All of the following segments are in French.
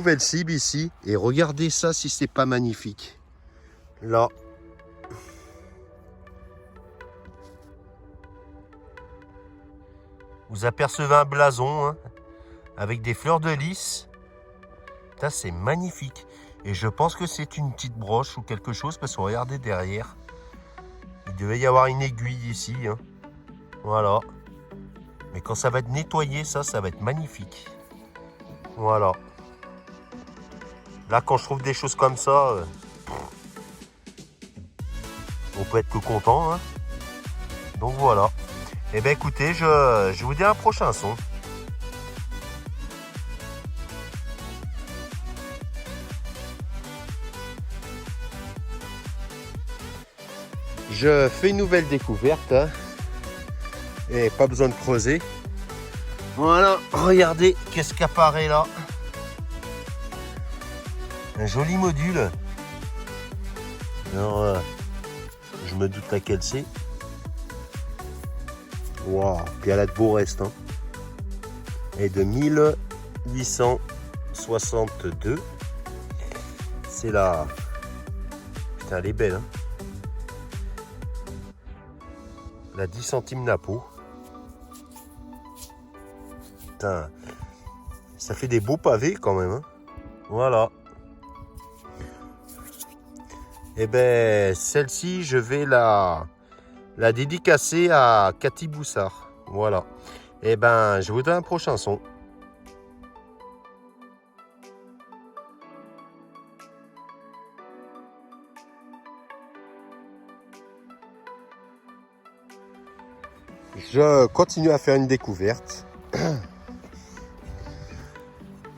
nouvelle cible ici. Et regardez ça si c'est pas magnifique. Là. Vous apercevez un blason hein, avec des fleurs de lys. Ça c'est magnifique. Et je pense que c'est une petite broche ou quelque chose parce que regardez derrière. Il devait y avoir une aiguille ici. Hein. Voilà. Mais quand ça va être nettoyé, ça va être magnifique. Voilà. Là, quand je trouve des choses comme ça, on peut être que content. Hein. Donc voilà. Eh bien écoutez, je vous dis à un prochain son. Je fais une nouvelle découverte. Hein. Et pas besoin de creuser. Voilà, regardez qu'est-ce qui apparaît là. Un joli module. Alors, je me doute laquelle c'est. Waouh, puis elle a de beaux restes. Hein. Et de 1862. C'est la... Putain, elle est belle. Hein. La 10 centimes Napo. Putain, ça fait des beaux pavés quand même. Hein. Voilà. Et ben celle-ci, je vais la dédicacer à Cathy Boussard. Voilà. Et ben, je vous donne un prochain son. Je continue à faire une découverte.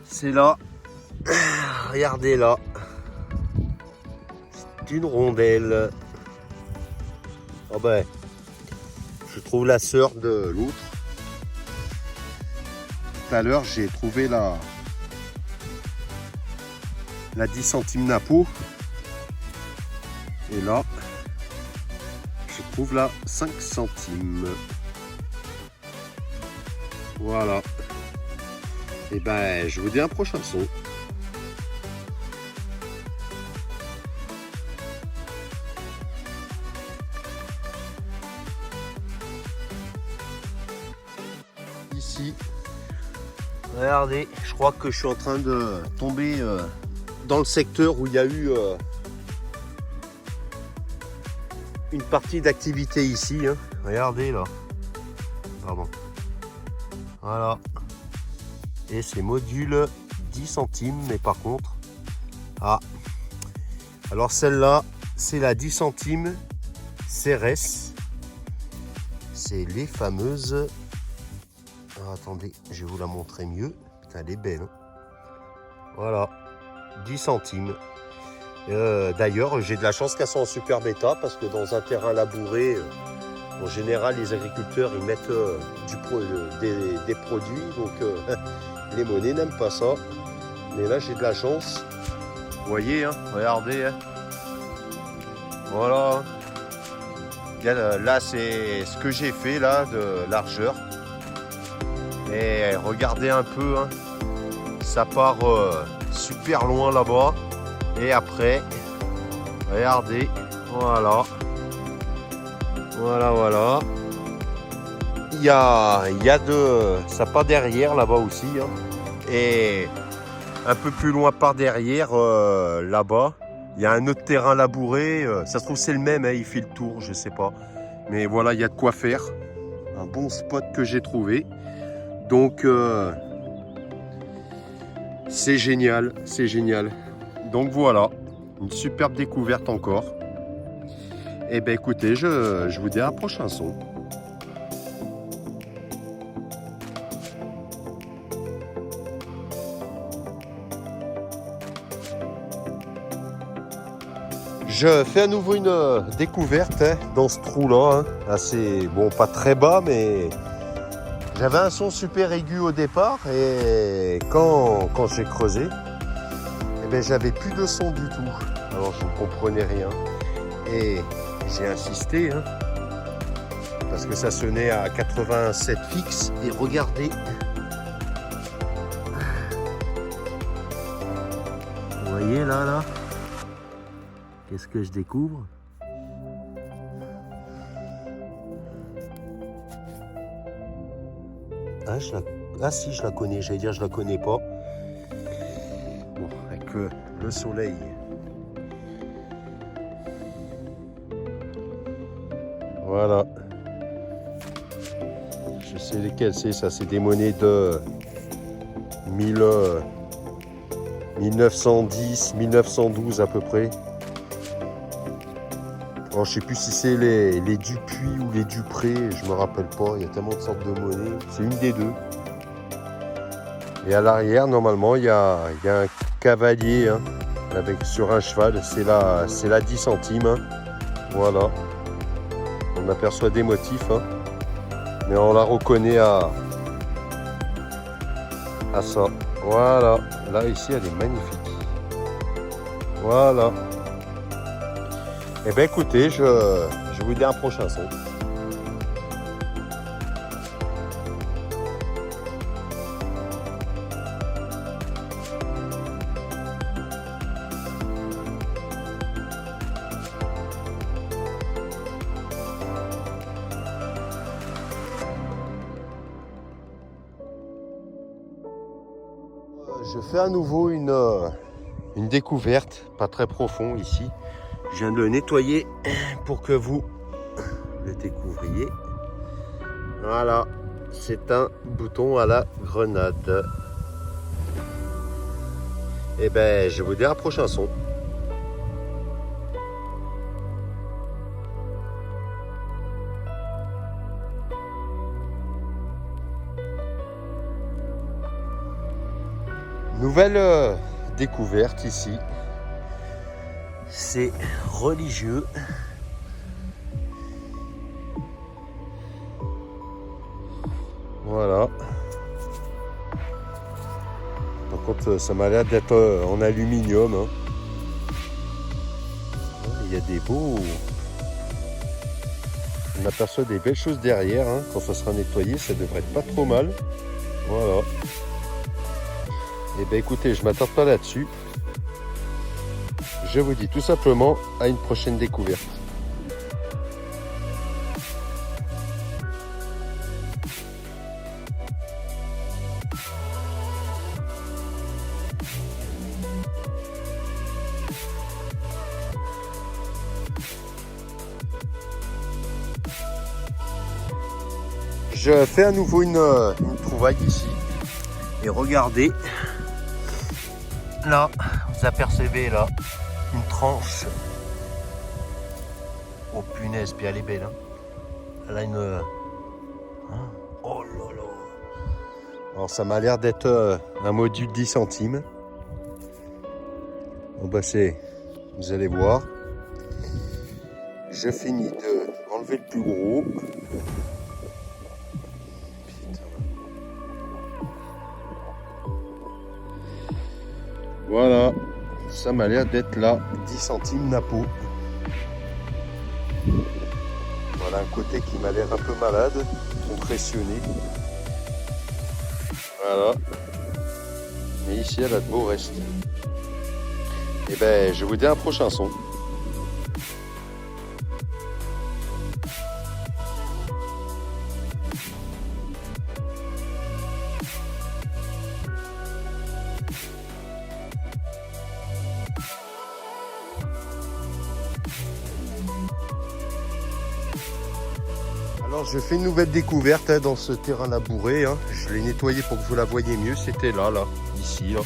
C'est là. Regardez là. C'est une rondelle. Oh ben, je trouve la sœur de l'autre. Tout à l'heure, j'ai trouvé la 10 centimes Napo. Et là, je trouve la 5 centimes. Voilà. Et ben, je vous dis un prochain son. Ici, regardez, je crois que je suis en train de tomber dans le secteur où il y a eu une partie d'activité ici. Hein. Regardez là. Pardon. Voilà. Et c'est module 10 centimes, mais par contre... Ah. Alors celle-là, c'est la 10 centimes CRS. C'est les fameuses... Alors, attendez, je vais vous la montrer mieux. Putain, elle est belle. Hein. Voilà. 10 centimes. D'ailleurs, j'ai de la chance qu'elles sont en super bêta parce que dans un terrain labouré... En général, les agriculteurs, ils mettent des produits, donc les monnaies n'aiment pas ça. Mais là, j'ai de la chance. Vous voyez, hein, regardez. Hein. Voilà. Là, c'est ce que j'ai fait, là, de largeur. Et regardez un peu, hein, ça part super loin là-bas. Et après, regardez, voilà. Voilà, voilà. Il y a ça part derrière là-bas aussi. Hein. Et un peu plus loin par derrière, là-bas, il y a un autre terrain labouré. Ça se trouve c'est le même, hein, il fait le tour, je sais pas. Mais voilà, il y a de quoi faire. Un bon spot que j'ai trouvé. Donc, c'est génial, c'est génial. Donc voilà, une superbe découverte encore. Et bien écoutez, je vous dis à un prochain son. Je fais à nouveau une découverte hein, dans ce trou-là. Hein, assez, bon, pas très bas, mais j'avais un son super aigu au départ. Et quand j'ai creusé, eh bien, j'avais plus de son du tout. Alors je ne comprenais rien. Et j'ai insisté, hein, parce que ça sonnait à 87 fixe. Et regardez, voyez là. Qu'est-ce que je découvre? Ah si, je la connais, j'allais dire je la connais pas. Bon, avec le soleil. Voilà. Je sais lesquelles c'est, ça c'est des monnaies de 1910, 1912 à peu près. Alors, je sais plus si c'est les Dupuis ou les Dupré, je me rappelle pas, il y a tellement de sortes de monnaies, c'est une des deux. Et à l'arrière, normalement, il y a un cavalier hein, sur un cheval, c'est la 10 centimes. Hein. Voilà. On aperçoit des motifs, hein, mais on la reconnaît à ça. Voilà. Là, ici, elle est magnifique. Voilà. Eh bien écoutez, je vous dis un prochain son. Je fais à nouveau une découverte, pas très profond ici. Je viens de le nettoyer pour que vous le découvriez. Voilà, c'est un bouton à la grenade. Et ben, je vous dis à un prochain son. Nouvelle découverte ici. C'est religieux. Voilà. Par contre, ça m'a l'air d'être en aluminium. Hein. Il y a des beaux... On aperçoit des belles choses derrière. Hein. Quand ça sera nettoyé, ça devrait être pas trop mal. Voilà. Et bien écoutez, je m'attarde pas là-dessus. Je vous dis tout simplement à une prochaine découverte. Je fais à nouveau une trouvaille ici. Et regardez, là, vous apercevez là, une tranche. Oh punaise, puis elle est belle. Hein. Elle a une... Oh là là. Alors ça m'a l'air d'être un module 10 centimes. Bon bah c'est... Vous allez voir. Je finis de enlever le plus gros. Voilà, ça m'a l'air d'être là, 10 centimes Napo. Voilà un côté qui m'a l'air un peu malade, compressionné. Voilà. Mais ici, elle a de beaux restes. Et ben, je vous dis à un prochain son. Alors je fais une nouvelle découverte hein, dans ce terrain labouré. Hein. Je l'ai nettoyé pour que vous la voyiez mieux. C'était là, ici, là.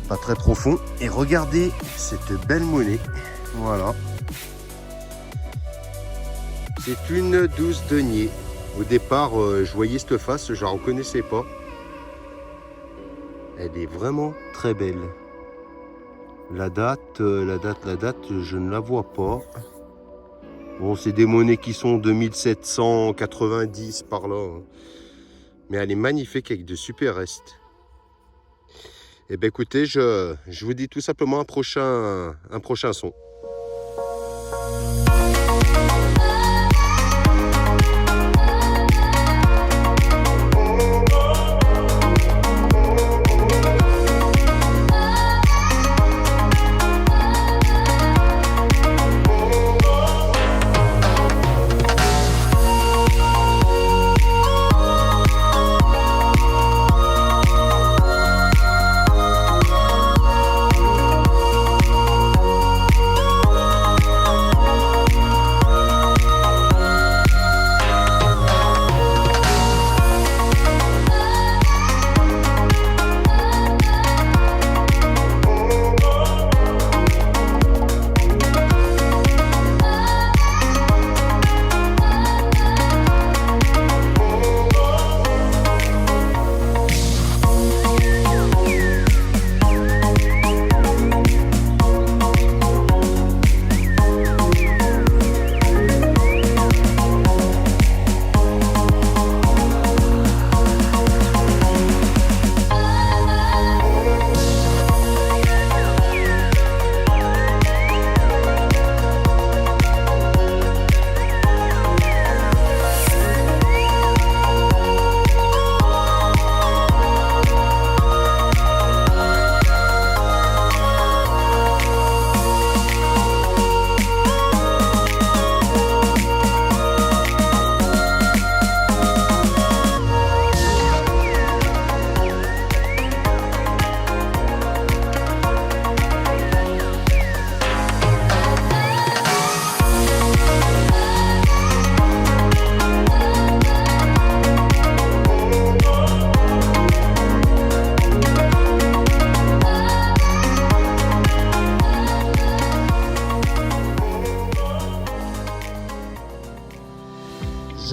Pas très profond. Et regardez cette belle monnaie. Voilà. C'est une 12 deniers. Au départ, je voyais cette face, je la reconnaissais pas. Elle est vraiment très belle. La date, je ne la vois pas. Bon, c'est des monnaies qui sont de 1790 par là. Hein. Mais elle est magnifique avec de super restes. Et bien écoutez, je vous dis tout simplement un prochain son.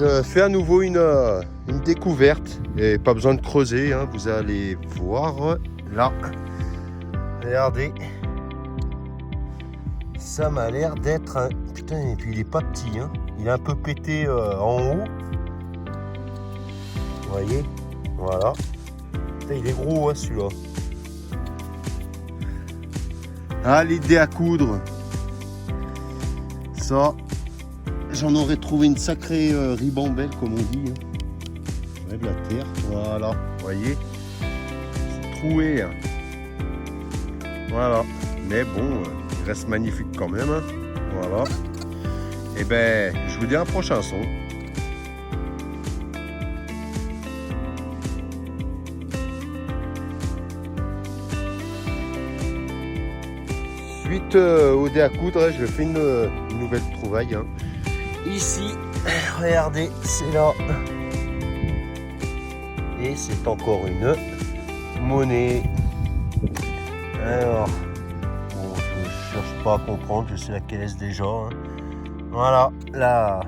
je fais à nouveau une découverte. Et pas besoin de creuser, hein. Vous allez voir là. Regardez. Ça m'a l'air d'être un... Putain, et puis il est pas petit, hein. Il est un peu pété en haut. Vous voyez? Voilà. Putain, il est gros, hein, celui-là. Ah, les dés à coudre. Ça, j'en aurais trouvé une sacrée ribambelle, comme on dit. Hein. Ouais, de la terre. Voilà. Vous voyez? C'est troué. Hein. Voilà. Mais bon... il reste magnifique quand même, hein. Voilà. Et ben, je vous dis à un prochain son. Suite au dé à coudre, je fais une nouvelle trouvaille. Hein. Ici, regardez, c'est là. Et c'est encore une monnaie. Alors... je cherche pas à comprendre, je sais laquelle est déjà. Hein. Voilà, la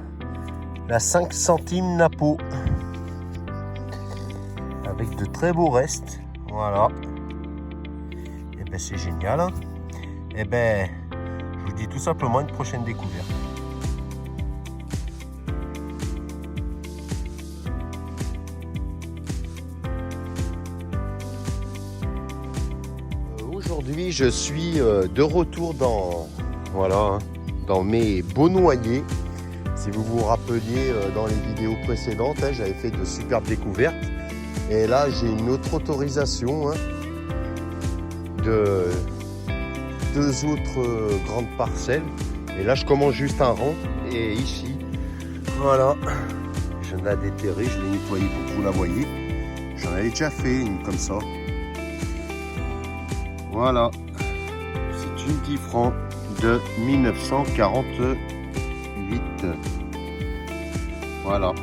5 centimes Napo. Avec de très beaux restes. Voilà. Et ben c'est génial. Hein. Et ben, je vous dis tout simplement une prochaine découverte. Aujourd'hui, je suis de retour dans, voilà, hein, dans mes beaux noyers. Si vous vous rappeliez dans les vidéos précédentes, hein, j'avais fait de superbes découvertes. Et là, j'ai une autre autorisation hein, de 2 autres grandes parcelles. Et là, je commence juste un rang. Et ici, voilà, je viens de la déterrer, je l'ai nettoyée pour que vous la voyez. J'en avais déjà fait une comme ça. Voilà, c'est une 10 francs de 1948. Voilà.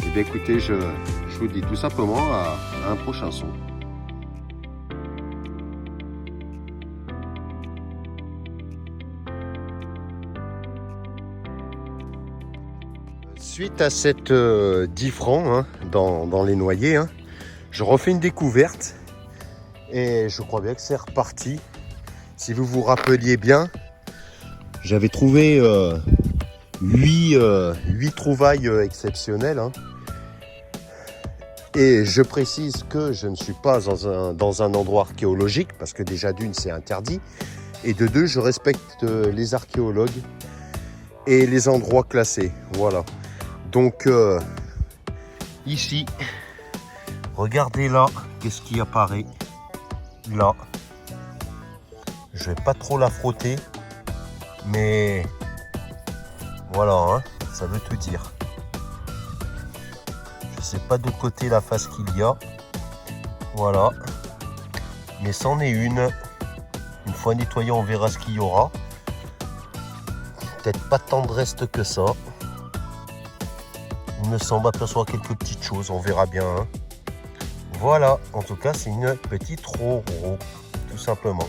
Et bien écoutez, je vous dis tout simplement à un prochain son. Suite à cette 10 francs hein, dans les noyers, hein, je refais une découverte. Et je crois bien que c'est reparti. Si vous vous rappeliez bien, j'avais trouvé 8 trouvailles exceptionnelles. Hein. Et je précise que je ne suis pas dans un endroit archéologique, parce que déjà d'une, c'est interdit. Et de deux, je respecte les archéologues et les endroits classés. Voilà. Donc, ici, regardez là, qu'est-ce qui apparaît. Là, je vais pas trop la frotter, mais voilà, hein, ça veut tout dire. Je sais pas de côté la face qu'il y a, voilà, mais c'en est une. Une fois nettoyé, on verra ce qu'il y aura. Peut-être pas tant de reste que ça. Il me semble apercevoir quelques petites choses, on verra bien. Hein. Voilà, en tout cas, c'est une petite roro, tout simplement.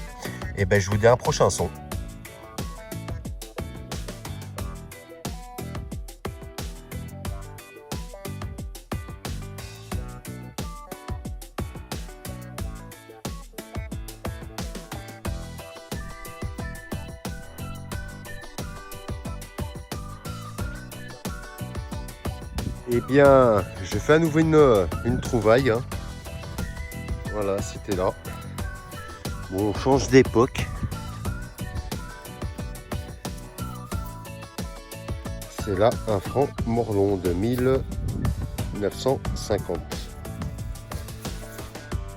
Et ben, je vous dis à un prochain son. Eh bien, je fais à nouveau une trouvaille. Hein. Voilà, c'était là. Bon, on change d'époque. C'est là un franc morlon de 1950.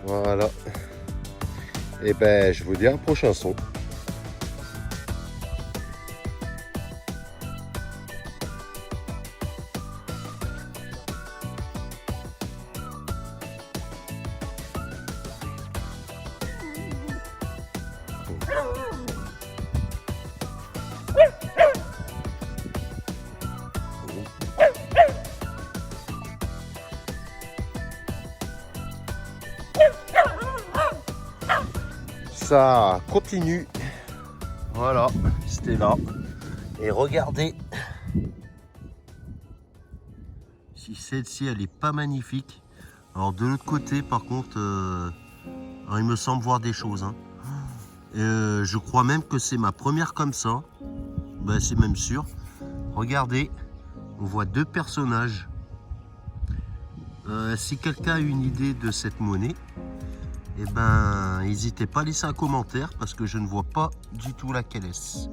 Voilà. Et ben, je vous dis à un prochain son. Ça continue. Voilà, c'était là. Et regardez celle-ci, elle est pas magnifique. Alors de l'autre côté, par contre, alors, il me semble voir des choses. Hein. Je crois même que c'est ma première comme ça. Ben, c'est même sûr. Regardez, on voit deux personnages. Si quelqu'un a une idée de cette monnaie, eh ben, n'hésitez pas à laisser un commentaire parce que je ne vois pas du tout laquelle est-ce.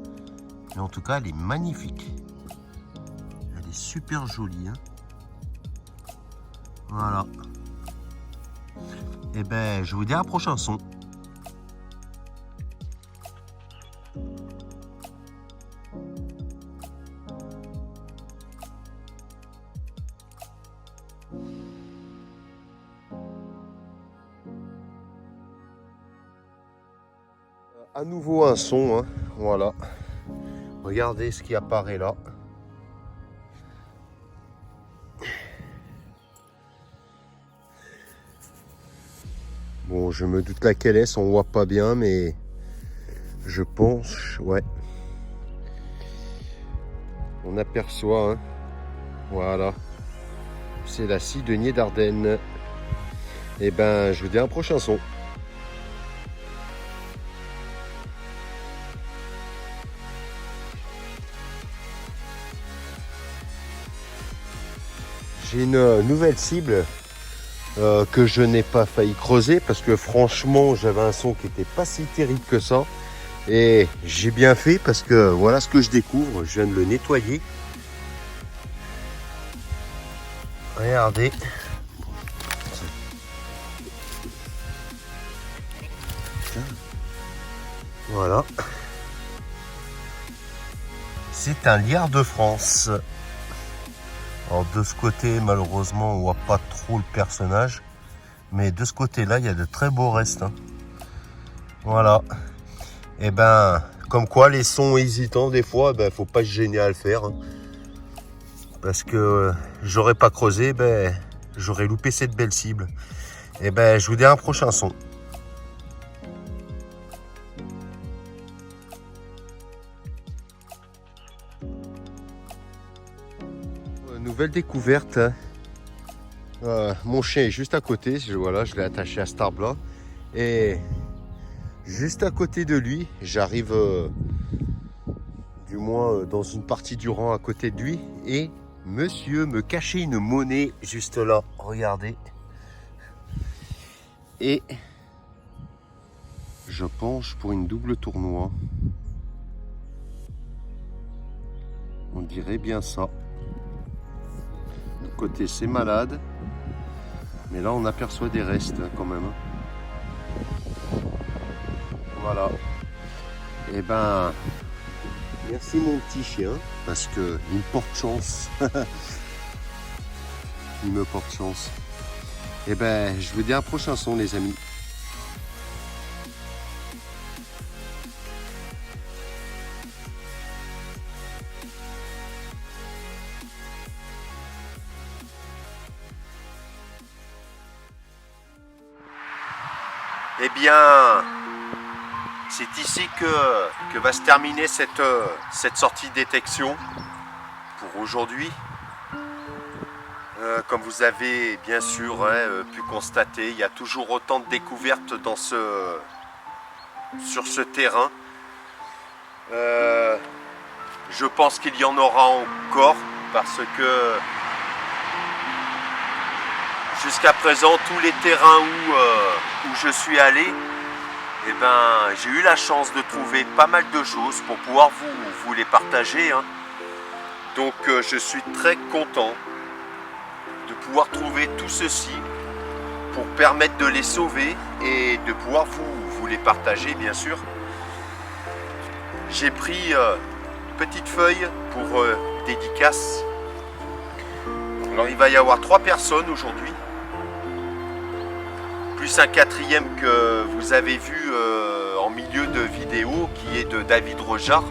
Mais en tout cas, elle est magnifique. Elle est super jolie. Hein. Voilà. Et ben, je vous dis à un prochain son. À nouveau un son, hein. Voilà. Regardez ce qui apparaît là. Bon, je me doute laquelle est, on voit pas bien, mais je pense, ouais. On aperçoit, hein. Voilà. C'est la scie de Nied d'Ardennes. Et ben, je vous dis à un prochain son. J'ai une nouvelle cible que je n'ai pas failli creuser parce que franchement j'avais un son qui n'était pas si terrible que ça. Et j'ai bien fait parce que voilà ce que je découvre. Je viens de le nettoyer. Regardez. Voilà. C'est un liard de France. Alors de ce côté, malheureusement, on voit pas trop le personnage. Mais de ce côté-là, il y a de très beaux restes. Hein. Voilà. Et ben, comme quoi, les sons hésitants, des fois, ben, faut pas se gêner à le faire. Hein. Parce que j'aurais pas creusé, ben, j'aurais loupé cette belle cible. Et ben, je vous dis à un prochain son. Nouvelle découverte. Mon chien est juste à côté. Voilà, je l'ai attaché à cet arbre là. Et juste à côté de lui, j'arrive du moins dans une partie du rang à côté de lui. Et monsieur me cachait une monnaie juste là. Regardez. Et je penche pour une double tournoi. On dirait bien ça. De côté c'est malade, mais là on aperçoit des restes quand même. Voilà. Et ben merci mon petit chien parce que il me porte chance. Il me porte chance. Et ben je vous dis à un prochain son les amis. Eh bien, c'est ici que va se terminer cette sortie détection pour aujourd'hui. Comme vous avez bien sûr pu constater, il y a toujours autant de découvertes sur ce terrain. Je pense qu'il y en aura encore parce que jusqu'à présent, tous les terrains où je suis allé, eh ben, j'ai eu la chance de trouver pas mal de choses pour pouvoir vous les partager. Hein. Donc je suis très content de pouvoir trouver tout ceci pour permettre de les sauver et de pouvoir vous les partager bien sûr. J'ai pris une petite feuille pour dédicace. Alors il va y avoir 3 personnes aujourd'hui. Plus un 4e que vous avez vu en milieu de vidéo qui est de David Rejard.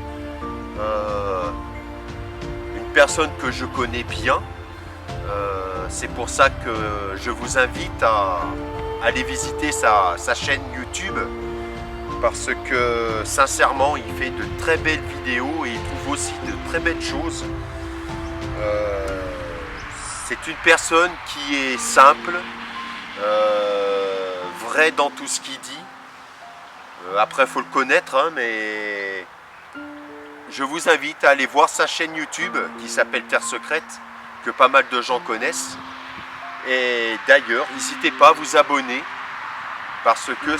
Une personne que je connais bien. C'est pour ça que je vous invite à aller visiter sa chaîne YouTube parce que sincèrement il fait de très belles vidéos et il trouve aussi de très belles choses. C'est une personne qui est simple, vrai dans tout ce qu'il dit. Après, il faut le connaître, hein, mais je vous invite à aller voir sa chaîne YouTube qui s'appelle Terre Secrète, que pas mal de gens connaissent. Et d'ailleurs, n'hésitez pas à vous abonner, parce que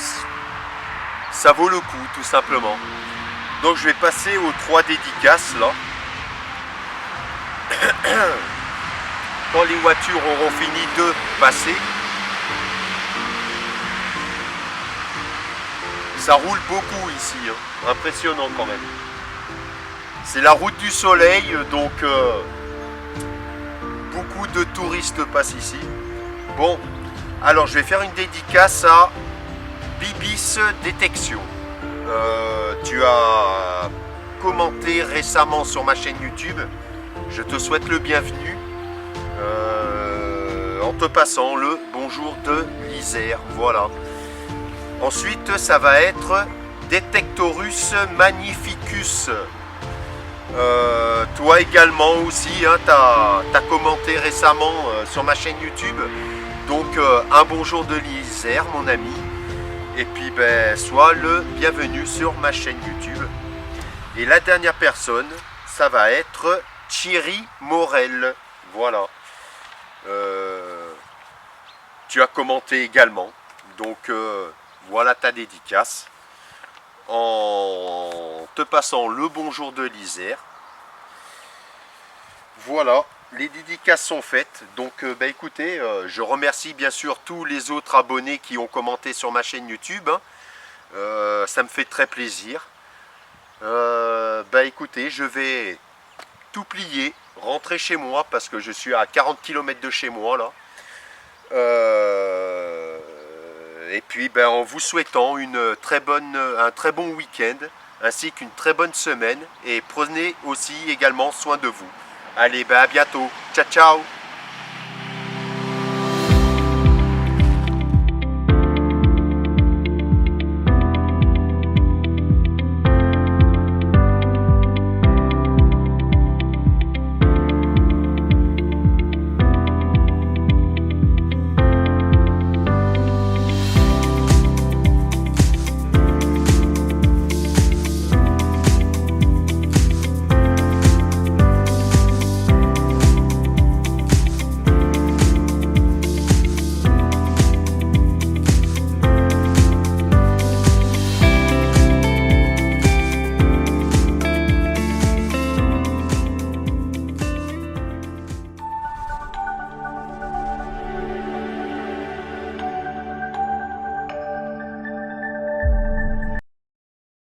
ça vaut le coup, tout simplement. Donc je vais passer aux 3 dédicaces, là. Quand les voitures auront fini de passer. Ça roule beaucoup ici, hein. Impressionnant quand même. C'est la route du soleil, donc beaucoup de touristes passent ici. Bon, alors je vais faire une dédicace à Bibis Détection. Tu as commenté récemment sur ma chaîne YouTube. Je te souhaite le bienvenu en te passant le bonjour de l'Isère. Voilà. Ensuite, ça va être Detectorus Magnificus. Toi également aussi, hein, tu as commenté récemment sur ma chaîne YouTube. Donc un bonjour de l'Isère, mon ami. Et puis ben, sois le bienvenu sur ma chaîne YouTube. Et la dernière personne, ça va être Thierry Morel. Voilà. Tu as commenté également. Donc voilà ta dédicace. En te passant le bonjour de l'Isère. Voilà, les dédicaces sont faites. Donc bah, écoutez, je remercie bien sûr tous les autres abonnés qui ont commenté sur ma chaîne YouTube, hein. Ça me fait très plaisir. Bah écoutez, je vais tout plier, rentrer chez moi parce que je suis à 40 km de chez moi là. Et puis ben, en vous souhaitant un très bon week-end ainsi qu'une très bonne semaine, et prenez aussi également soin de vous. Allez, ben, à bientôt. Ciao, ciao.